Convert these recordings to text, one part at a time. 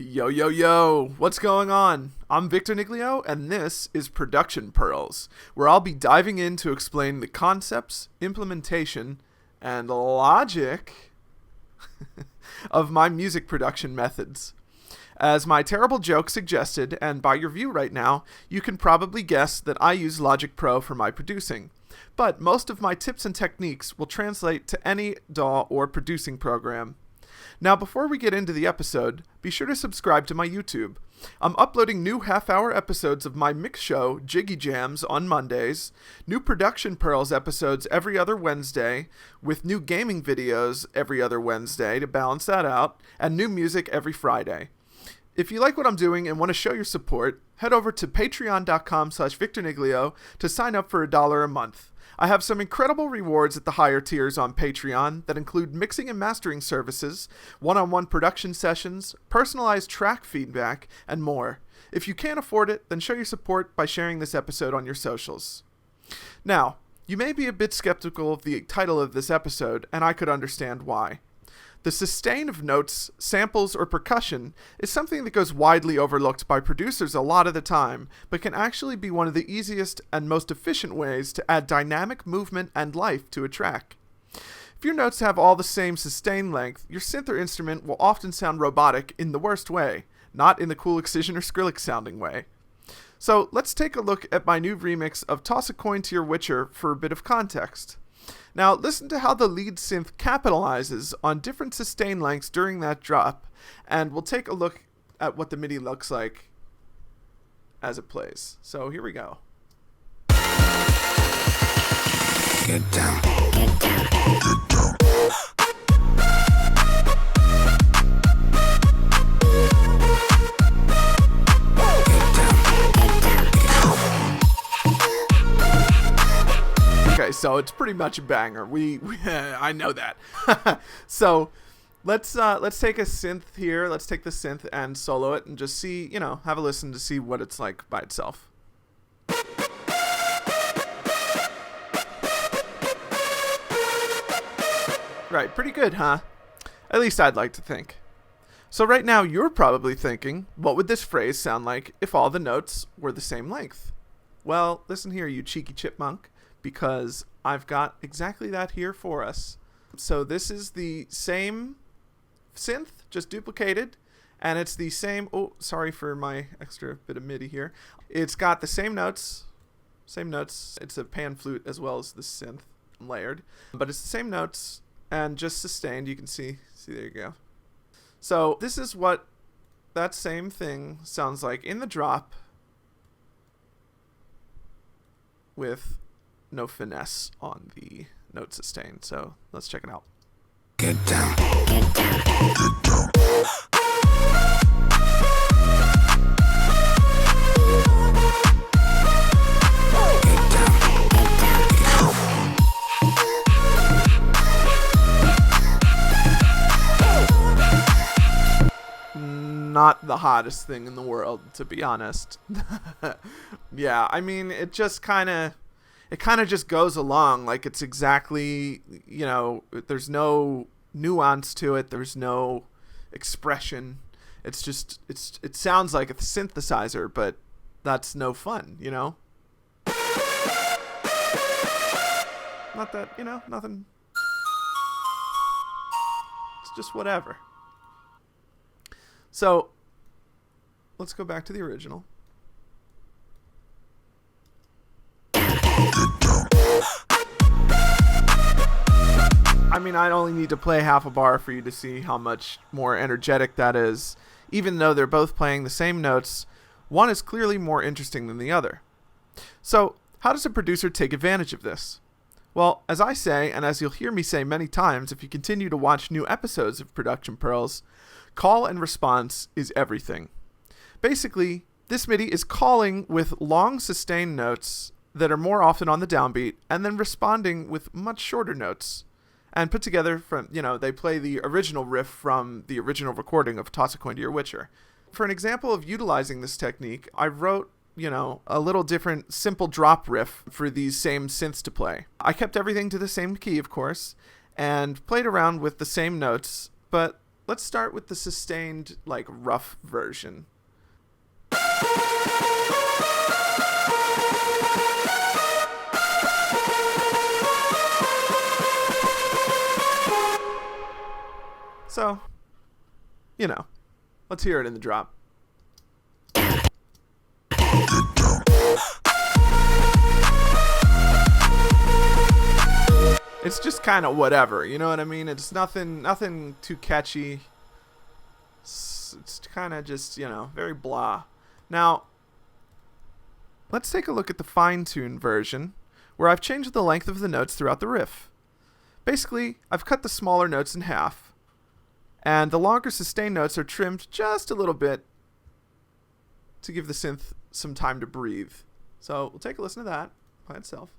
Yo, yo, yo, what's going on? I'm Victor Niglio, and this is Production Pearls, where I'll be diving in to explain the concepts, implementation, and logic of my music production methods. As my terrible joke suggested, and by your view right now, you can probably guess that I use Logic Pro for my producing. But most of my tips and techniques will translate to any DAW or producing program. Now, before we get into the episode, be sure to subscribe to my YouTube. I'm uploading new half-hour episodes of my mix show, Jiggy Jams, on Mondays, new Production Pearls episodes every other Wednesday, with new gaming videos every other Wednesday to balance that out, and new music every Friday. If you like what I'm doing and want to show your support, head over to patreon.com/VictorNiglio to sign up for $1 a month. I have some incredible rewards at the higher tiers on Patreon that include mixing and mastering services, one-on-one production sessions, personalized track feedback, and more. If you can't afford it, then show your support by sharing this episode on your socials. Now, you may be a bit skeptical of the title of this episode, and I could understand why. The sustain of notes, samples, or percussion is something that goes widely overlooked by producers a lot of the time, but can actually be one of the easiest and most efficient ways to add dynamic movement and life to a track. If your notes have all the same sustain length, your synth or instrument will often sound robotic in the worst way, not in the cool Excision or Skrillex sounding way. So let's take a look at my new remix of Toss a Coin to Your Witcher for a bit of context. Now, listen to how the lead synth capitalizes on different sustain lengths during that drop, and we'll take a look at what the MIDI looks like as it plays. So here we go. Get down. Get down. Get down. Okay, so it's pretty much a banger. I know that. So let's take a synth here. Let's take the synth and solo it and just see, have a listen to see what it's like by itself. Right, pretty good, huh? At least I'd like to think. So right now you're probably thinking, what would this phrase sound like if all the notes were the same length? Well, listen here, you cheeky chipmunk, because I've got exactly that here for us. So this is the same synth, just duplicated, and it's the same, oh, sorry for my extra bit of MIDI here. It's got the same notes. It's a pan flute as well as the synth layered, but it's the same notes and just sustained. You can see, there you go. So this is what that same thing sounds like in the drop with no finesse on the note sustain. So let's check it out. Get down. Get down. Get down. Not the hottest thing in the world, to be honest. Yeah, I mean, it kind of just goes along like it's exactly, there's no nuance to it. There's no expression. It's just, it sounds like a synthesizer, but that's no fun, Not that, nothing. It's just whatever. So, let's go back to the original. I mean, I only need to play half a bar for you to see how much more energetic that is. Even though they're both playing the same notes, one is clearly more interesting than the other. So, how does a producer take advantage of this? Well, as I say, and as you'll hear me say many times if you continue to watch new episodes of Production Pearls, call and response is everything. Basically, this MIDI is calling with long sustained notes that are more often on the downbeat, and then responding with much shorter notes. And put together from, they play the original riff from the original recording of Toss a Coin to Your Witcher. For an example of utilizing this technique, I wrote, a little different simple drop riff for these same synths to play. I kept everything to the same key, of course, and played around with the same notes, but let's start with the sustained, like, rough version. So, you know, let's hear it in the drop. It's just kind of whatever, you know what I mean? It's nothing too catchy. It's kind of just, you know, very blah. Now, let's take a look at the fine-tuned version, where I've changed the length of the notes throughout the riff. Basically, I've cut the smaller notes in half, and the longer sustained notes are trimmed just a little bit to give the synth some time to breathe. So we'll take a listen to that by itself.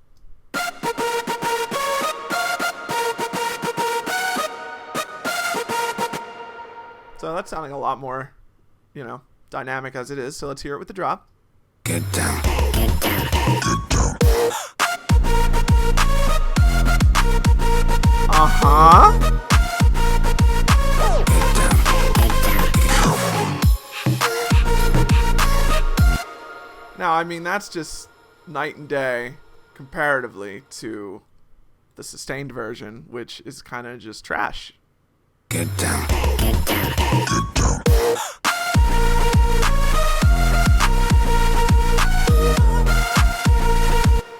So that's sounding a lot more, you know, dynamic as it is. So let's hear it with the drop. Get down. Uh-huh. Now, I mean, that's just night and day comparatively to the sustained version, which is kind of just trash. Get down.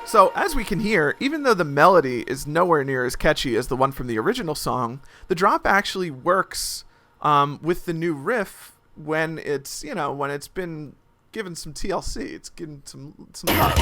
So, as we can hear, even though the melody is nowhere near as catchy as the one from the original song, the drop actually works with the new riff when it's, you know, when it's been given some TLC. It's given some love.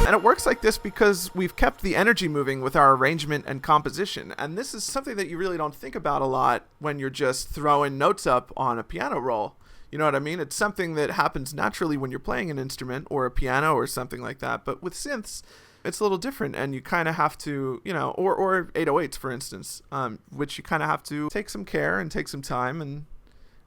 And it works like this because we've kept the energy moving with our arrangement and composition. And this is something that you really don't think about a lot when you're just throwing notes up on a piano roll. You know what I mean? It's something that happens naturally when you're playing an instrument or a piano or something like that. But with synths, it's a little different, and you kind of have to, you know, or 808s, for instance, which you kind of have to take some care and take some time and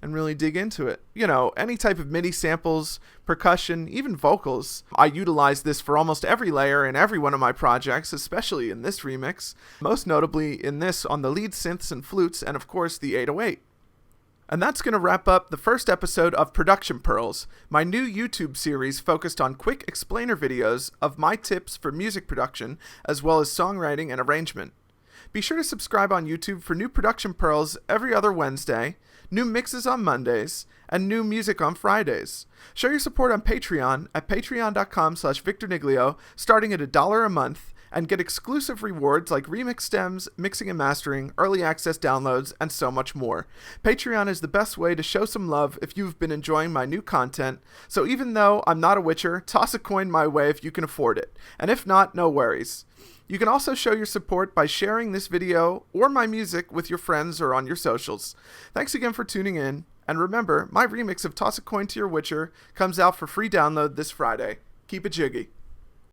really dig into it. You know, any type of MIDI samples, percussion, even vocals. I utilize this for almost every layer in every one of my projects, especially in this remix, most notably in this on the lead synths and flutes, and of course the 808. And that's going to wrap up the first episode of Production Pearls, my new YouTube series focused on quick explainer videos of my tips for music production, as well as songwriting and arrangement. Be sure to subscribe on YouTube for new Production Pearls every other Wednesday, new mixes on Mondays, and new music on Fridays. Show your support on Patreon at patreon.com/VictorNiglio, starting at $1 a month, and get exclusive rewards like remix stems, mixing and mastering, early access downloads, and so much more. Patreon is the best way to show some love if you've been enjoying my new content, so even though I'm not a witcher, toss a coin my way if you can afford it. And if not, no worries. You can also show your support by sharing this video or my music with your friends or on your socials. Thanks again for tuning in, and remember, my remix of Toss a Coin to Your Witcher comes out for free download this Friday. Keep it jiggy.